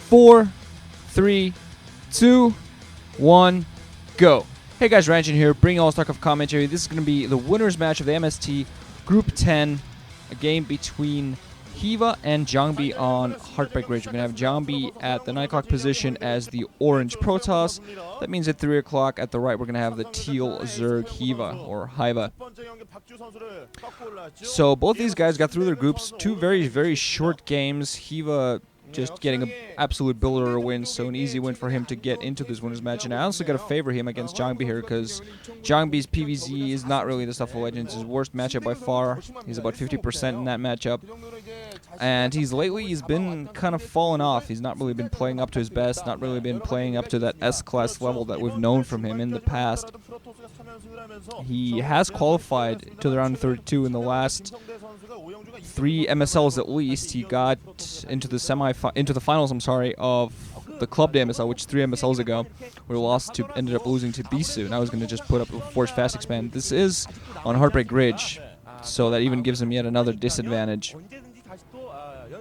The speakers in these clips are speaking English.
4, 3, 2, 1, go. Hey guys, Ranjan here, bringing all StarCraft commentary. This is going to be the winner's match of the MST Group 10, a game between hyvaa and JangBi on Heartbreak Ridge. We're going to have JangBi at the 9 o'clock position as the orange protoss. That means at 3 o'clock at the right, we're going to have the teal zerg hyvaa. So both these guys got through their groups. Two very, very short games. hyvaa just getting an absolute builder win, so an easy win for him to get into this winner's match. And I also got to favor him against JangBi here because JangBi's PvZ is not really the stuff of legends. His worst matchup by far. He's about 50% in that matchup. And he's been kind of fallen off. He's not really been playing up to his best, not really been playing up to that S-class level that we've known from him in the past. He has qualified to the round of 32 in the last 3 MSLs at least. He got into the finals, of the Club Day MSL, which 3 MSLs ago we ended up losing to Bisu. Now he's going to just put up a Forge Fast Expand. This is on Heartbreak Ridge, so that even gives him yet another disadvantage.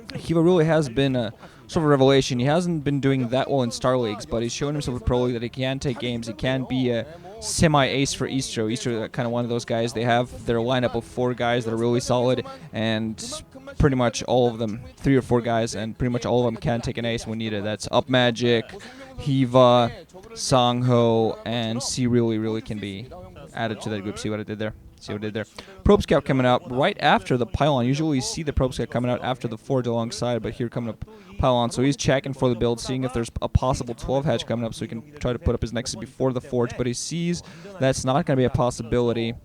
hyvaa really has been a sort of revelation. He hasn't been doing that well in Star Leagues, but he's shown himself with Pro League that he can take games. He can be a semi-ace for Eastro. Eastro is kind of one of those guys. They have their lineup of 4 guys that are really solid, and pretty much all of them, 3 or 4 guys, and pretty much all of them can take an ace when needed. That's Up Magic, hyvaa, Sangho, and C really can be added to that group. See what I did there? Probe Scout coming out right after the Pylon. Usually you see the Probe Scout coming out after the Forge alongside, but here coming up Pylon. So he's checking for the build, seeing if there's a possible 12 hatch coming up so he can try to put up his Nexus before the Forge, but he sees that's not going to be a possibility.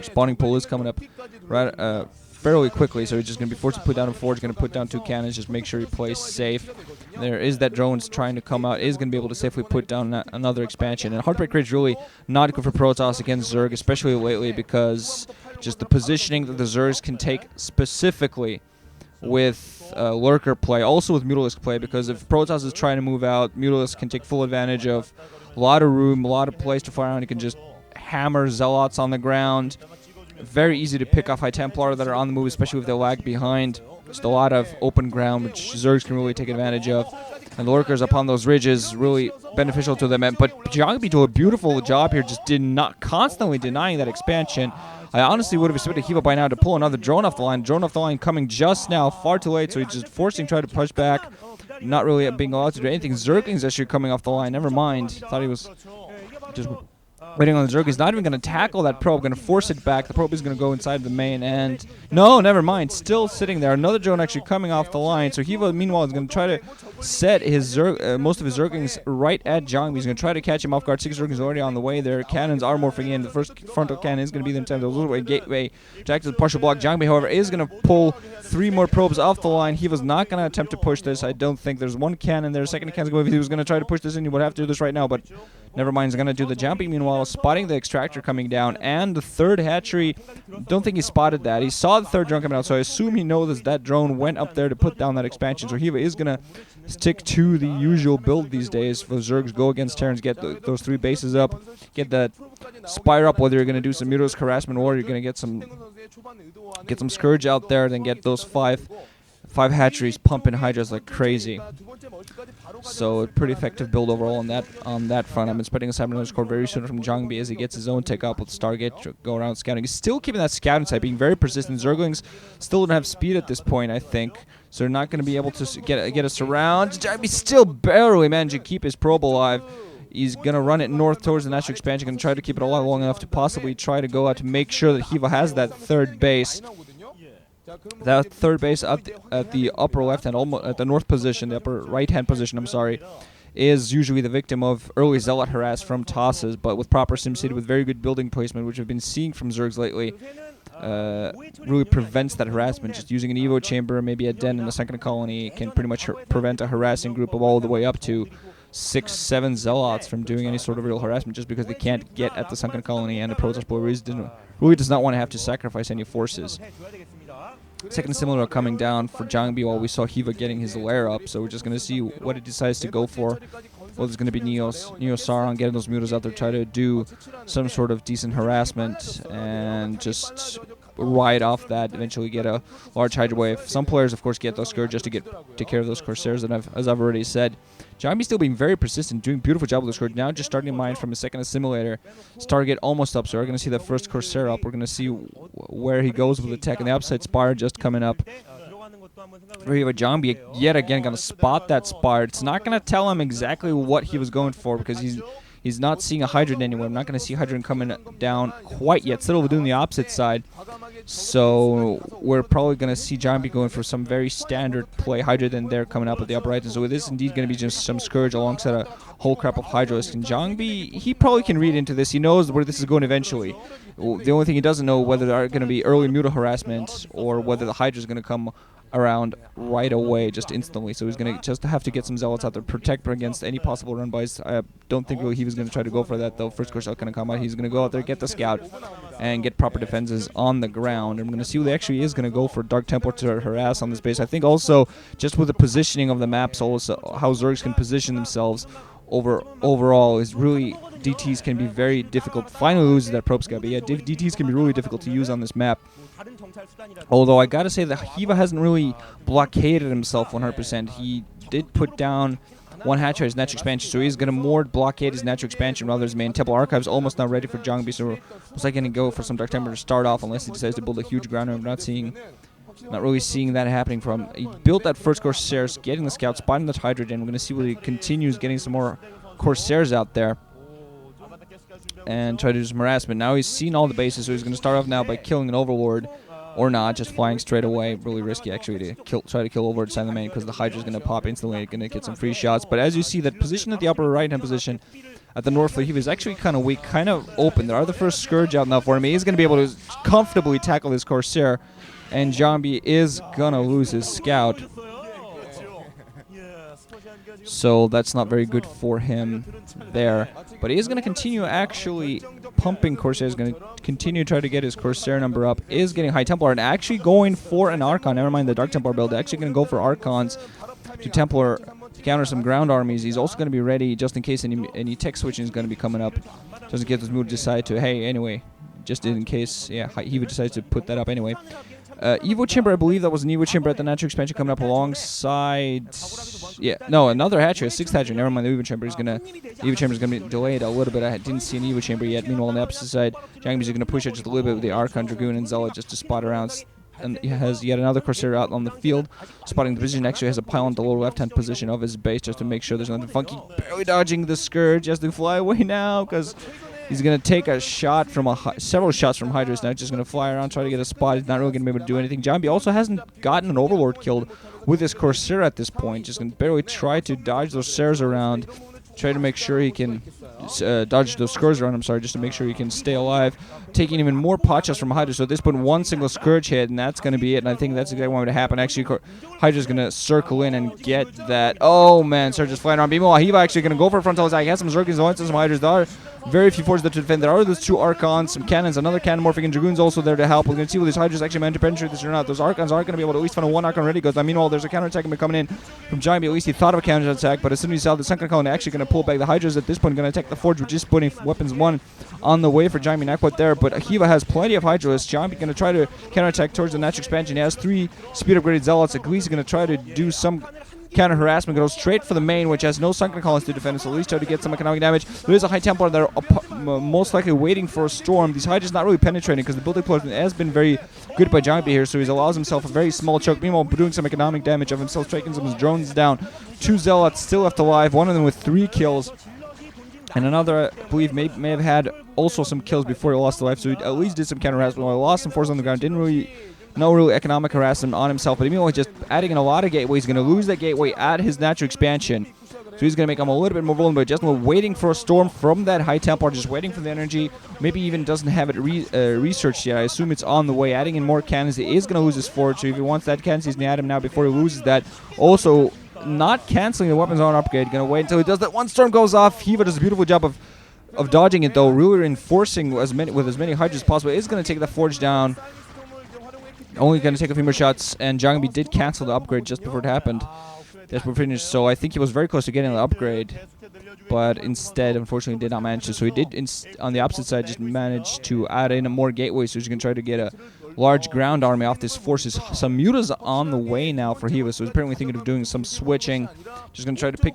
Spawning pool is coming up right fairly quickly, so he's just going to be forced to put down a Forge, going to put down 2 cannons, just make sure he plays safe. There is that drone's trying to come out, is going to be able to safely put down another expansion. And Heartbreak Ridge really not good for Protoss against Zerg, especially lately, because just the positioning that the Zergs can take specifically with Lurker play, also with Mutalisk play, because if Protoss is trying to move out, Mutalisk can take full advantage of a lot of room, a lot of place to fire around. He can just hammer Zealots on the ground. Very easy to pick off High Templar that are on the move, especially if they lag behind. Just a lot of open ground, which Zergs can really take advantage of. And the Lurkers up on those ridges, really beneficial to them. But JangBi did a beautiful job here, just constantly denying that expansion. I honestly would have expected hyvaa by now to pull another drone off the line. Drone off the line coming just now, far too late, so he's just forcing, trying to push back. Not really being allowed to do anything. Zergling's actually coming off the line, never mind. Thought he was just waiting on the Zerg. He's not even going to tackle that probe, going to force it back. The probe is going to go inside the main, and no, never mind. Still sitting there. Another drone actually coming off the line. So hyvaa, meanwhile, is going to try to set his most of his Zerglings right at JangBi. He's going to try to catch him off guard. 6 Zerglings already on the way there. Cannons are morphing in. The first frontal cannon is going to be the time. The little gateway to act as a partial block. JangBi, however, is going to pull 3 more probes off the line. hyvaa's not going to attempt to push this. I don't think there's 1 cannon there. Second cannon's going. If he was going to try to push this in, he would have to do this right now, but never mind. He's going to do the JangBi, meanwhile, spotting the extractor coming down, and the 3rd hatchery. Don't think he spotted that. He saw the 3rd drone coming out, so I assume he knows that drone went up there to put down that expansion. So hyvaa is going to stick to the usual build these days for Zergs. Go against Terrans, get those 3 bases up, get that Spire up, whether you're going to do some Mutalisk harassment or you're going to get some Scourge out there, then get those 5 hatcheries pumping Hydras like crazy. So a pretty effective build overall on that front. I'm expecting a 7 score very soon from JangBi as he gets his own take up with Stargate to go around scouting. He's still keeping that scouting side, being very persistent. Zerglings still don't have speed at this point, I think, so they're not going to be able to get us around. JangBi still barely managing to keep his probe alive. He's going to run it north towards the natural expansion, going to try to keep it alive long enough to possibly try to go out to make sure that hyvaa has that 3rd base. That 3rd base at the upper left hand, almost at the north position, the upper right hand position, I'm sorry, is usually the victim of early Zealot harass from tosses, but with proper SimCity, with very good building placement, which we've been seeing from Zergs lately, really prevents that harassment. Just using an Evo chamber, maybe a den in the second colony, can pretty much prevent a harassing group of all the way up to 6, 7 Zealots from doing any sort of real harassment, just because they can't get at the sunken colony, and the Protoss boy really does not want to have to sacrifice any forces. Second similar coming down for JangBi while we saw hyvaa getting his lair up, so we're just going to see what he decides to go for. Well, there's going to be Neo Sauron getting those mutas out there, try to do some sort of decent harassment, and just ride off that, eventually get a large Hydra wave. Some players, of course, get those Scourge just to take care of those Corsairs, and as I've already said. JangBi still being very persistent, doing a beautiful job with the Scourge. Now just starting to mine from a second assimilator. His target almost up, so we're going to see that first Corsair up. We're going to see where he goes with the tech, and the upside Spire just coming up. We have a JangBi yet again going to spot that Spire. It's not going to tell him exactly what he was going for because he's not seeing a Hydrant anywhere. I'm not going to see Hydrant coming down quite yet. Still doing the opposite side. So we're probably going to see JangBi going for some very standard play Hydra than they're coming up at the upper right. And so this is indeed going to be just some Scourge alongside a whole crap of Hydralisk. And JangBi, he probably can read into this. He knows where this is going eventually. The only thing he doesn't know whether there are going to be early Muta harassment or whether the Hydra is going to come around right away, just instantly. So he's going to just have to get some Zealots out there, protect against any possible run-bys. I don't think really he was going to try to go for that, though. First Corsair going to come out. He's going to go out there, get the Scout, and get proper defenses on the ground. And we're going to see what he actually is going to go for Dark Templar to harass on this base. I think also, just with the positioning of the maps, also how Zergs can position themselves overall is really... DTs can be very difficult. Finally loses that probe scout, but yeah, DTs can be really difficult to use on this map. Although I gotta say that Hiva hasn't really blockaded himself 100%. He did put down one hatchery as natural expansion, so he's gonna more blockade his natural expansion rather than his main. Temple Archive's almost not ready for JangBi, so we're most likely gonna go for some Dark Templar to start off unless he decides to build a huge ground room. Not really seeing that happening from. He built that first Corsairs, getting the Scout, spotting the Hydrogen. We're gonna see whether he continues getting some more Corsairs out there and try to do some harassment. Now he's seen all the bases, so he's going to start off now by killing an Overlord, or not, just flying straight away. Really risky, actually, to try to kill Overlord side the main, because the Hydra's going to pop instantly, going to get some free shots. But as you see, that position at the upper right-hand position at the north flank, he was actually kind of weak, kind of open. There are the first Scourge out now for him. He's going to be able to comfortably tackle this Corsair, and JangBi is going to lose his Scout. So that's not very good for him there. But he is going to continue actually pumping Corsair. He's going to continue to try to get his Corsair number up. Is getting High Templar and actually going for an Archon. Never mind the Dark Templar build. Actually going to go for Archons to Templar to counter some ground armies. He's also going to be ready just in case any tech switching is going to be coming up. Just in case this move decide to, hey, anyway, just in case, yeah, he would decide to put that up anyway. Evo Chamber, I believe that was an Evo Chamber at the natural expansion coming up alongside. Yeah, no, another hatchery, a sixth hatchery. Never mind, the Evo Chamber is gonna. Evo Chamber is gonna be delayed a little bit. I didn't see an Evo Chamber yet. Meanwhile, on the opposite side, JangBi is gonna push it just a little bit with the Archon, Dragoon, and Zealot just to spot around. And he has yet another Corsair out on the field, spotting the position. Actually has a pylon at the lower left-hand position of his base just to make sure there's nothing funky. Barely dodging the Scourge. He has to fly away now because he's going to take a shot from several shots from Hydras now. Just going to fly around, try to get a spot. He's not really going to be able to do anything. JangBi also hasn't gotten an Overlord killed with his Corsair at this point. Just going to barely try to dodge those Sairs around. Try to make sure he can dodge those Scourge around, just to make sure he can stay alive. Taking even more pot shots from Hydra. So at this point, one single Scourge hit, and that's going to be it. And I think that's exactly what would happen. Actually, Hydra's going to circle in and get that. Oh, man, Surge is flying around. Meanwhile, Hiva actually going to go for a frontal attack. He has some Zergins, some Hydras. There are very few forces to defend. There are those two Archons, some Cannons, another Cannon Morphing, and Dragoons also there to help. We're going to see whether these Hydras actually manage to penetrate this or not. Those Archons are going to be able to at least find one Archon ready goes. Meanwhile, there's a counterattack coming in from JangBi. At least he thought of a counterattack, but as soon as he saw the Sunken Colony actually going to pull back, the Hydras at this point going to attack the Forge, which is putting weapons 1 on the way for JangBi. Not quite there, but Hiva has plenty of Hydralists. JangBi going to try to counterattack towards the natural expansion. He has 3 speed upgraded Zealots. At least he's going to try to do some counter harassment, goes straight for the main, which has no Sunken Colonies to defend, so at least try to get some economic damage. There is a High Templar that are most likely waiting for a storm. These Hydras not really penetrating because the build deployment has been very good by JangBi here, so he allows himself a very small choke. Meanwhile, doing some economic damage of himself, striking some of his drones down. 2 Zealots still left alive, one of them with 3 kills. And another, I believe, may have had also some kills before he lost the life, so he at least did some counter harassment. While he lost some force on the ground, no really economic harassment on himself, but meanwhile just adding in a lot of gateway. He's going to lose that gateway at his natural expansion, so he's going to make him a little bit more vulnerable. Just waiting for a storm from that High Templar, just waiting for the energy. Maybe even doesn't have it researched yet. I assume it's on the way. Adding in more cannons, he is going to lose his forge, so if he wants that cannon, he's going to add him now before he loses that. Also, not canceling the weapons on upgrade, going to wait until he does that. One storm goes off. Hiva does a beautiful job of dodging it, though, really reinforcing with as many Hydras as possible. Is going to take the forge down. Only going to take a few more shots, and JangBi did cancel the upgrade just before it happened. Just before finished, so I think he was very close to getting the upgrade, but instead, unfortunately, did not manage to. So he did, on the opposite side, just manage to add in a more gateway, so he's going to try to get a large ground army off this forces. Some mutas on the way now for Hiva, so he's apparently thinking of doing some switching. Just going to try to pick